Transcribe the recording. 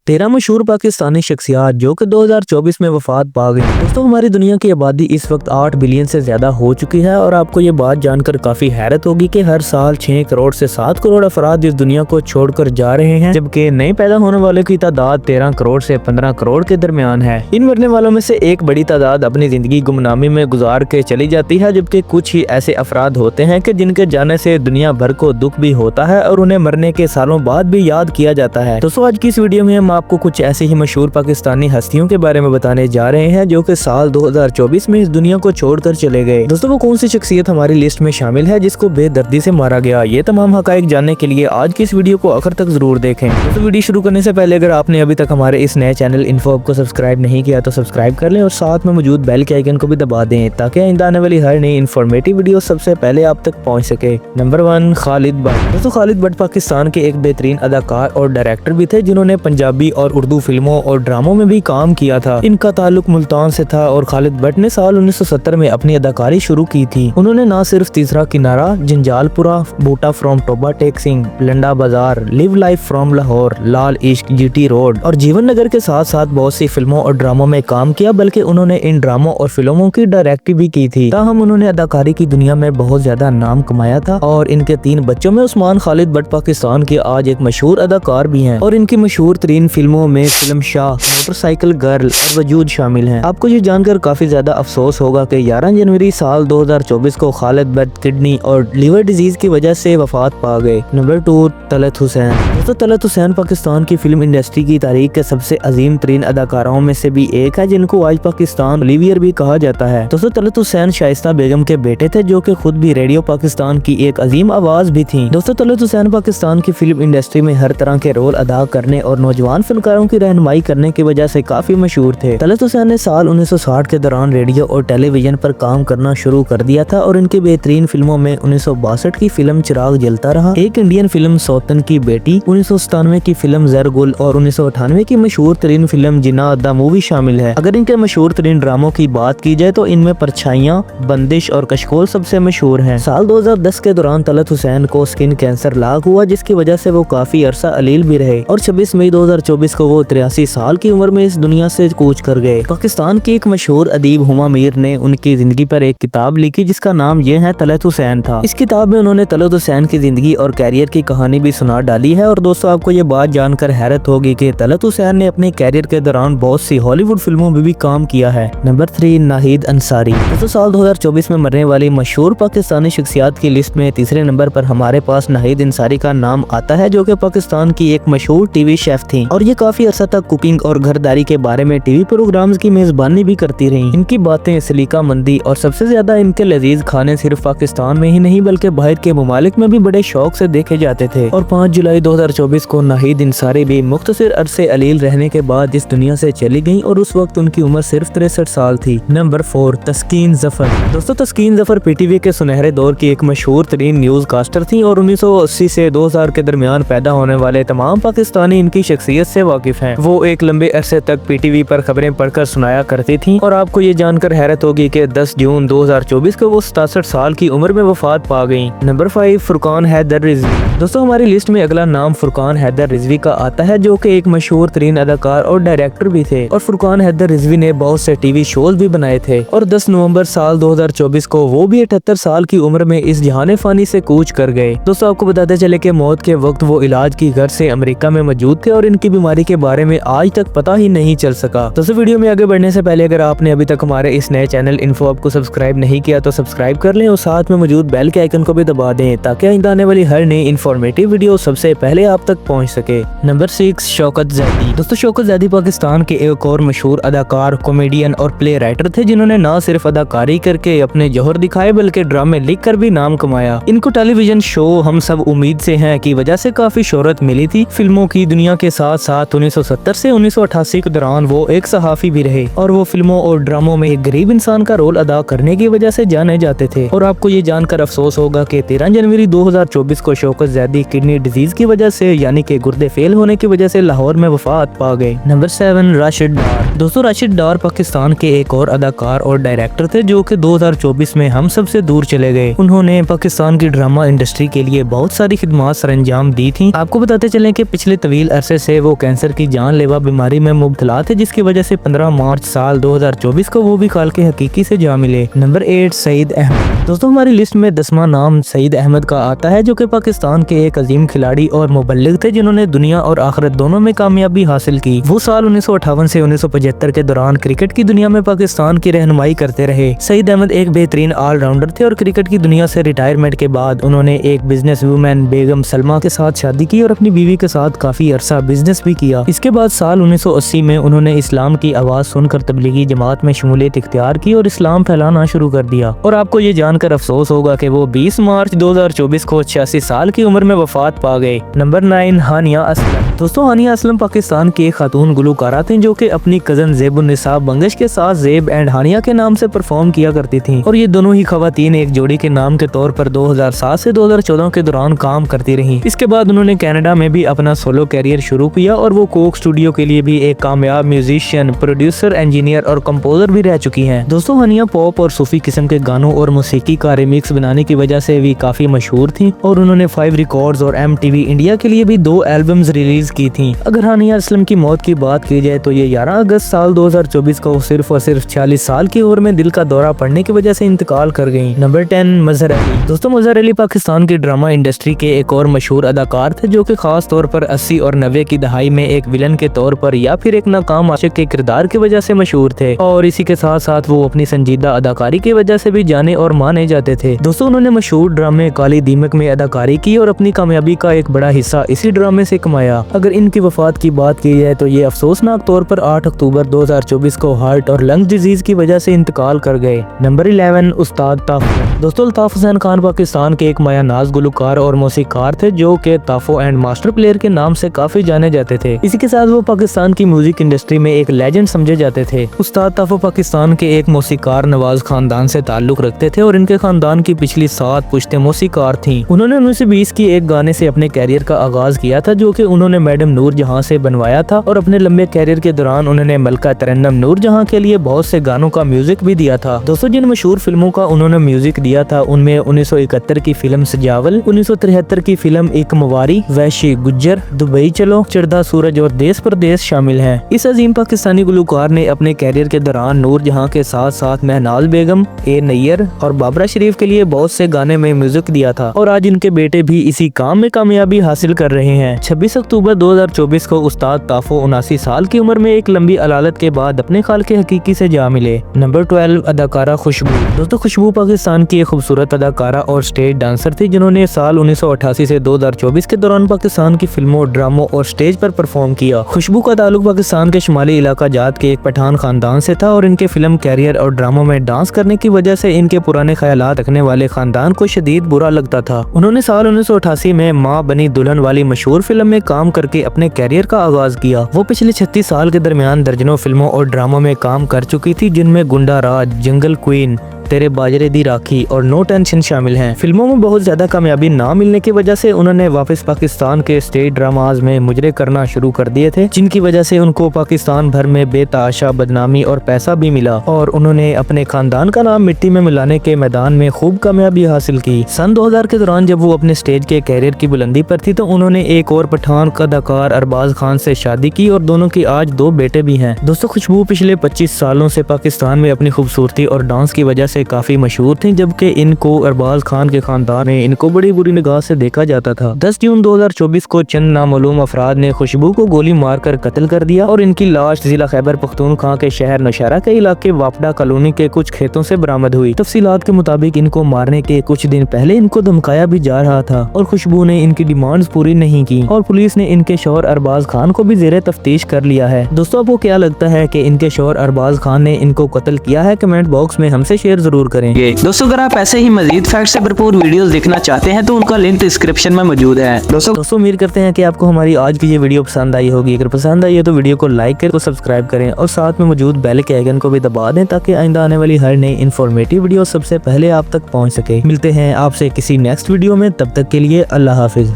13 मशहूर पाकिस्तानी शख्सियात जो कि 2024 में वफात पा गई। दोस्तों हमारी दुनिया की आबादी इस वक्त 8 बिलियन से ज्यादा हो चुकी है और आपको ये बात जानकर काफी हैरत होगी कि हर साल 6 करोड़ से 7 करोड़ अफराद इस दुनिया को छोड़कर जा रहे हैं, जबकि नए पैदा होने वालों की तादाद 13 करोड़ से 15 करोड़ के दरमियान है। इन मरने वालों में से एक बड़ी तादाद अपनी जिंदगी गुमनामी में गुजार के चली जाती है, जबकि कुछ ही ऐसे अफराद होते हैं कि जिनके जाने से दुनिया भर को दुख भी होता है और उन्हें मरने के सालों बाद भी याद किया जाता है। दोस्तों आज की इस वीडियो में हम आपको कुछ ऐसे ही मशहूर पाकिस्तानी हस्तियों के बारे में बताने जा रहे हैं जो कि साल 2024 में इस दुनिया को छोड़कर चले गए। दोस्तों वो कौन सी शख्सियत हमारी लिस्ट में शामिल है जिसको बेदर्दी से मारा गया, ये तमाम हकाइक जानने के लिए आज की इस वीडियो को आखिर तक जरूर देखें। दोस्तों वीडियो शुरू करने से पहले अगर आपने अभी तक हमारे इस नए चैनल इन्फो को सब्सक्राइब नहीं किया तो सब्सक्राइब कर लें और साथ में मौजूद बेल के आइकन को भी दबा दें ताकि आइंदा आने वाली हर नई इन्फॉर्मेटिव वीडियो सबसे पहले आप तक पहुँच सके। नंबर 1 खालिद भट्ट। दोस्तों खालिद भट्ट पाकिस्तान के एक बेहतरीन अदाकार और डायरेक्टर भी थे जिन्होंने पंजाबी और उर्दू फिल्मों और ड्रामों में भी काम किया था। इनका ताल्लुक मुल्तान से था और खालिद भट्ट ने साल 1970 में अपनी अदाकारी शुरू की थी। उन्होंने न सिर्फ Teesra Kinara, Janjalpura, Boota from Toba Tek Singh, Landa Bazar, live life from Lahore, Lal Ishq, GT road और जीवन नगर के साथ साथ बहुत सी फिल्मों और ड्रामों में काम किया, बल्कि उन्होंने इन ड्रामों और फिल्मों की डायरेक्टिंग भी की थी। ताहम उन्होंने अदाकारी की दुनिया में बहुत ज्यादा नाम कमाया था और इनके 3 बच्चों में उस्मान खालिद भट्ट पाकिस्तान के आज एक मशहूर अदाकार भी हैं और इनकी मशहूर तरीन फिल्मों में फिल्म शाह, मोटरसाइकिल गर्ल और वजूद शामिल हैं। आपको ये जानकर काफी ज्यादा अफसोस होगा कि 11 जनवरी साल 2024 को खालिद भट्ट किडनी और लीवर डिजीज की वजह से वफात पा गए। नंबर 2 तलत हुसैन। दोस्तों तलत हुसैन पाकिस्तान की फिल्म इंडस्ट्री की तारीख के सबसे अजीम तरीन अदाकारों में से भी एक है जिनको आज पाकिस्तान ओलिवियर भी कहा जाता है। दोस्तों तलत हुसैन शाइस्ता बेगम के बेटे थे जो कि खुद भी रेडियो पाकिस्तान की एक अजीम आवाज भी थी। दोस्तों तलत हुसैन पाकिस्तान की फिल्म इंडस्ट्री में हर तरह के रोल अदा करने और नौजवान फनकारों की रहनुमाई करने की वजह से काफी मशहूर थे। तलत हुसैन ने साल 1960 के दौरान रेडियो और टेलीविजन पर काम करना शुरू कर दिया था और इनकी बेहतरीन फिल्मों में 1962 की फिल्म चिराग जलता रहा, एक इंडियन फिल्म सौतन की बेटी, 1997 की फिल्म जरगुल और 1998 की मशहूर तरीन फिल्म जिन्ना द मूवी शामिल है। अगर इनके मशहूर तरीन ड्रामों की बात की जाए तो इनमें परछाइयां, बंदिश और कशकोल सबसे मशहूर हैं। साल 2010 के दौरान तलत हुसैन को स्किन कैंसर लाग हुआ जिसकी वजह से वो काफी अरसा अलील भी रहे और 26 मई 2024 को वो 83 साल की उम्र में इस दुनिया से कूच कर गए। पाकिस्तान की एक मशहूर अदीब हुमा मीर ने उनकी जिंदगी पर एक किताब लिखी जिसका नाम ये है तलत हुसैन था। इस किताब में उन्होंने तलत हुसैन की जिंदगी और कैरियर की कहानी भी सुना डाली है और दोस्तों आपको ये बात जानकर हैरत होगी कि तलत हुसैन ने अपने कैरियर के दौरान बहुत सी हॉलीवुड फिल्मों में भी काम किया है। नंबर 3 नाहिद अंसारी। दोस्तों साल 2024 में मरने वाली मशहूर पाकिस्तानी शख्सियात की लिस्ट में तीसरे नंबर पर हमारे पास नाहिद अंसारी का नाम आता है जो कि पाकिस्तान की एक मशहूर टीवी शेफ थी और ये काफी अरसा तक कुकिंग और घरदारी के बारे में टीवी प्रोग्राम्स की मेजबानी भी करती रही। इनकी बातें, सलीका मंदी और सबसे ज्यादा इनके लजीज खाने सिर्फ पाकिस्तान में ही नहीं बल्कि बाहर के ममालिक में भी बड़े शौक से देखे जाते थे और 5 जुलाई 2024 को नाहिद अंसारी भी मुख्तसर अरसे अलील रहने के बाद इस दुनिया से चली गयी और उस वक्त उनकी उम्र सिर्फ 63 साल थी। नंबर 4 तस्कीन जफर। दोस्तों तस्कीन जफर पीटीवी के सुनहरे दौर की एक मशहूर तरीन न्यूज कास्टर थी और 1980 से 2000 के दरमियान पैदा होने वाले तमाम पाकिस्तानी इनकी शख्सियत से वाकिफ हैं। वो एक लंबे अरसे तक पीटीवी पर खबरें पढ़कर सुनाया करती थी और आपको ये जानकर हैरत होगी कि 10 जून 2024 को वो 67 साल की उम्र में वफात पा गयी। नंबर 5 फुरकान हैदर रिजवी। दोस्तों हमारी लिस्ट में अगला नाम फुरकान हैदर रिजवी का आता है जो कि एक मशहूर तरीन अदाकार और डायरेक्टर भी थे और फुरकान हैदर रिजवी ने बहुत से टीवी शोज भी बनाए थे और 10 नवंबर साल 2024 को वो भी 78 साल की उम्र में इस जहाने फानी से कूच कर गए। दोस्तों आपको बताते चले कि मौत के वक्त वो इलाज की घर से अमेरिका में मौजूद थे और इनकी बीमारी के बारे में आज तक पता ही नहीं चल सका। दोस्तों वीडियो में आगे बढ़ने से पहले अगर आपने अभी तक हमारे इस नए चैनल इन्फो को सब्सक्राइब नहीं किया तो सब्सक्राइब कर लें और साथ में मौजूद बेल के आइकन को भी दबा दें ताकि आइंदा आने वाली हर नई इन्फॉर्मेटिव वीडियो सबसे पहले आप तक पहुंच सके। नंबर 6 शौकत जैदी। दोस्तों शौकत जैदी पाकिस्तान के एक और मशहूर अदाकार, कॉमेडियन और प्ले राइटर थे जिन्होंने न सिर्फ अदाकारी करके अपने जौहर दिखाए बल्कि ड्रामे लिख कर भी नाम कमाया। इनको टेलीविजन शो हम सब उम्मीद से हैं की वजह से काफी शोहरत मिली थी। फिल्मों की दुनिया के साथ साथ 1970 से 1988 के दौरान वो एक सहाफी भी रहे और वो फिल्मों और ड्रामों में एक गरीब इंसान का रोल अदा करने की वजह से जाने जाते थे और आपको ये जानकर अफसोस होगा कि 13 जनवरी 2024 को शौकत ज़्यादा किडनी डिजीज की वजह से यानी कि गुर्दे फेल होने की वजह से लाहौर में वफात पा गए। नंबर 7 राशिद डार। दोस्तों राशिद डार पाकिस्तान के एक और अदाकार और डायरेक्टर थे जो कि 2024 में हम सबसे दूर चले गए। उन्होंने पाकिस्तान की ड्रामा इंडस्ट्री के लिए बहुत सारी खिदमत सरंजाम दी थी। आपको बताते चलें कि पिछले तवील अरसे से वो कैंसर की जानलेवा बीमारी में मुब्तला थे, जिसकी वजह से 15 मार्च साल 2024 को वो भी काल के हकीकी से जा मिले। नंबर 8 सईद अहमद। दोस्तों हमारी लिस्ट में 10वां नाम सईद अहमद का आता है, जो कि पाकिस्तान के एक अजीम खिलाड़ी और मुबल्लिग थे जिन्होंने दुनिया और आखिरत दोनों में कामयाबी हासिल की। वो साल 1958 से 1975 के दौरान क्रिकेट की दुनिया में पाकिस्तान की रहनुमाई करते रहे। सईद अहमद एक बेहतरीन ऑलराउंडर थे और क्रिकेट की दुनिया से रिटायरमेंट के बाद उन्होंने एक बिजनेस वूमेन बेगम सलमा के साथ शादी की और अपनी बीवी के साथ काफी अरसा बिजनेस भी किया। इसके बाद साल 1980 में उन्होंने इस्लाम की आवाज सुनकर तबलीगी जमात में शमूलियत इख्तियार की और इस्लाम फैलाना शुरू कर दिया। और आपको ये जानकर अफसोस होगा कि वो 20 मार्च 2024 को 86 साल की उम्र में वफात पा गए। नंबर 9 हानिया असलम। दोस्तों हानिया असलम पाकिस्तान की एक खातून गुलकारा थी जो कि अपनी कजन ज़ेबुन्निसा बंगश के साथ ज़ेब एंड हानिया के नाम से परफॉर्म किया करती थी और ये दोनों ही खवातीन एक जोड़ी के नाम के तौर पर 2007 से 2014 के दौरान काम करती रही। इसके बाद उन्होंने कनाडा में भी अपना सोलो कैरियर शुरू किया और वो कोक स्टूडियो के लिए भी एक कामयाब म्यूजिशियन, प्रोड्यूसर, इंजीनियर और कंपोजर भी रह चुकी हैं। दोस्तों हानिया पॉप और सूफी किस्म के गानों और मौसीकी का रिमिक्स बनाने की वजह से भी काफी मशहूर थी और उन्होंने 5 रिकॉर्ड्स और MTV इंडिया के लिए भी 2 एल्बम्स रिलीज की थी। अगर हानिया असलम की मौत की बात की जाए तो ये 11 अगस्त साल 2024 को सिर्फ और सिर्फ 46 साल की उम्र में दिल का दौरा पड़ने की वजह से इंतकाल कर गयी। नंबर 10 मजहर अली। दोस्तों मजहर अली पाकिस्तान की ड्रामा इंडस्ट्री के एक और मशहूर अदाकार थे जो कि खास तौर पर 80 और 90 की दहाई में एक विलन के तौर पर या फिर एक नाकाम आशिक के किरदार की वजह से मशहूर थे और इसी के साथ साथ वो अपनी संजीदा अदाकारी की वजह से भी जाने और माने जाते थे। दोस्तों उन्होंने मशहूर ड्रामे काली दीमक में अदाकारी की और अपनी कामयाबी का एक बड़ा हिस्सा इसी ड्रामे से कमाया। अगर इनकी वफात की बात की जाए तो ये अफसोसनाक तौर पर 8 अक्टूबर 2024 को हार्ट और लंग डिजीज की वजह से इंतकाल कर गए। नंबर 11 उस्ताद ताफो। दोस्तों अल्ताफ हुसैन खान पाकिस्तान के एक मायानाज गुलकार और मौसीकार थे जो कि ताफो एंड मास्टर प्लेयर के नाम से काफी जाने जाते थे। इसी के साथ वो पाकिस्तान की म्यूजिक इंडस्ट्री में एक लेजेंड समझे जाते थे। उस्ताद ताफो पाकिस्तान के एक मौसीकार नवाज खानदान से ताल्लुक रखते थे और इनके खानदान की पिछली 7 पुश्ते मौसीकार थी। उन्होंने 1920 की एक गाने से अपने कैरियर का आगाज किया था जो कि उन्होंने मैडम नूर जहां से बनवाया था और अपने लंबे कैरियर के दौरान उन्होंने मलका तरन्नुम नूर जहां के लिए बहुत से गानों का म्यूजिक भी दिया था। दोस्तों जिन मशहूर फिल्मों का उन्होंने म्यूजिक दिया था उनमें 1971 की फिल्म सजावल, 1973 की फिल्म एक मवारी, वैशी गुज्जर, दुबई चलो, चढ़दा सूरज और देश परदेश शामिल हैं। इस अजीम पाकिस्तानी गुलकार ने अपने कैरियर के दौरान नूर जहां के साथ साथ महनाज बेगम, ए नैयर और बाबरा शरीफ के लिए बहुत से गाने में म्यूजिक दिया था और आज इनके बेटे भी इसी काम में कामयाबी हासिल कर रहे हैं। 26 अक्टूबर 2024 को उस्ताद ताफो 79 साल की उम्र में एक लंबी अलालत के बाद अपने खाल के हकीकी से जा मिले। नंबर 12 अदाकारा खुशबू। दोस्तों खुशबू पाकिस्तान की एक खूबसूरत अदाकारा और स्टेज डांसर थी जिन्होंने साल 1988 से 2024 के दौरान पाकिस्तान की फिल्मों, ड्रामों और स्टेज पर परफॉर्म किया। खुशबू का ताल्लुक पाकिस्तान के शुमाली इलाका जात के एक पठान खानदान से था और इनके फिल्म कैरियर और ड्रामों में डांस करने की वजह से इनके पुराने ख्यालात रखने वाले खानदान को शदीद बुरा लगता था। उन्होंने साल 1988 में माँ बनी दुल्हन वाली मशहूर फिल्म में काम करके अपने कैरियर का आगाज किया। वो पिछले 36 साल के दरमियान दर्जनों फिल्मों और ड्रामों में काम कर चुकी थी जिनमें गुंडा राज, जंगल क्वीन, तेरे बाजरे दी राखी और नो टेंशन शामिल हैं। फिल्मों में बहुत ज्यादा कामयाबी ना मिलने की वजह से उन्होंने वापस पाकिस्तान के स्टेज ड्रामाज में मुजरे करना शुरू कर दिए थे जिनकी वजह से उनको पाकिस्तान भर में बेताशा बदनामी और पैसा भी मिला और उन्होंने अपने खानदान का नाम मिट्टी में मिलाने के मैदान में खूब कामयाबी हासिल की। सन 2000 के दौरान जब वो अपने स्टेज के कैरियर की बुलंदी पर थी तो उन्होंने एक और पठान अदाकार अरबाज खान से शादी की और दोनों की आज 2 बेटे भी हैं। दोस्तों खुशबू पिछले 25 सालों से पाकिस्तान में अपनी खूबसूरती और डांस की वजह से काफी मशहूर थी जबकि इनको अरबाज खान के खानदान में इनको बड़ी बुरी निगाह से देखा जाता था। 10 जून 2024 को चंद नामालूम अफराद ने खुशबू को गोली मारकर कत्ल कर दिया और इनकी लाश जिला खैबर पख्तूनख्वा के शहर नौशहरा के इलाके वापडा कॉलोनी के कुछ खेतों से बरामद हुई। तफसीलात के मुताबिक इनको मारने के कुछ दिन पहले इनको धमकाया भी जा रहा था और खुशबू ने इनकी डिमांड्स पूरी नहीं की और पुलिस ने इनके शौहर अरबाज खान को भी जेरे तफ्तीश कर लिया है। दोस्तों आपको क्या लगता है कि इनके शौहर अरबाज खान ने इनको कत्ल किया है? कमेंट बॉक्स में हमसे शेयर जरूर करें। दोस्तों अगर आप ऐसे ही मजीद फैक्ट से भरपूर वीडियोस देखना चाहते हैं तो उनका लिंक डिस्क्रिप्शन में मौजूद है। दोस्तों उम्मीद करते हैं कि आपको हमारी आज की ये वीडियो पसंद आई होगी। अगर पसंद आई है तो वीडियो को लाइक करें, सब्सक्राइब करें और साथ में मौजूद बेल के आइकन को भी दबा दें ताकि आइंदा आने वाली हर नई इन्फॉर्मेटिव वीडियो सबसे पहले आप तक पहुंच सके। मिलते हैं आपसे किसी नेक्स्ट वीडियो में, तब तक के लिए अल्लाह हाफिज।